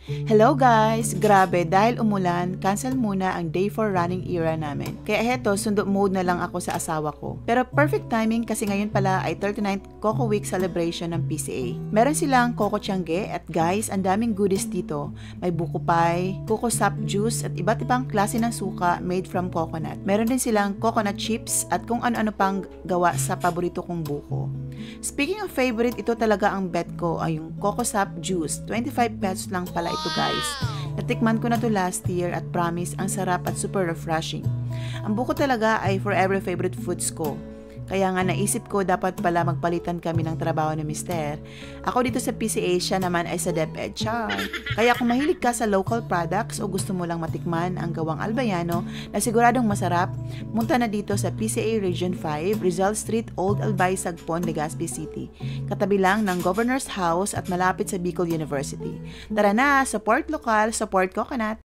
Hello guys! Grabe, dahil umulan, cancel muna ang day 4 running era namin. Kaya heto, sundo mode na lang ako sa asawa ko. Pero perfect timing kasi ngayon pala ay 39th Coco Week celebration ng PCA. Meron silang Coco Tiangge at guys, ang daming goodies dito. May buko pie, coco sap juice at iba't ibang klase ng suka made from coconut. Meron din silang coconut chips at kung ano-ano pang gawa sa paborito kong buko. Speaking of favorite, ito talaga ang bet ko ay yung coco sap juice. 25 pesos lang pala ito guys. Natikman ko na to last year at promise ang sarap at super refreshing. Ang buko talaga ay forever favorite foods ko. Kaya nga naisip ko dapat pala magpalitan kami ng trabaho ni Mister. Ako dito sa PCA, siya naman ay sa DepEd. Char! Kaya kung mahilig ka sa local products o gusto mo lang matikman ang gawang Albayano na siguradong masarap, munta na dito sa PCA Region 5, Rizal Street, Old Albay, Sagpon, Legazpi City. Katabi lang ng Governor's House at malapit sa Bicol University. Tara na! Support lokal, support coconut!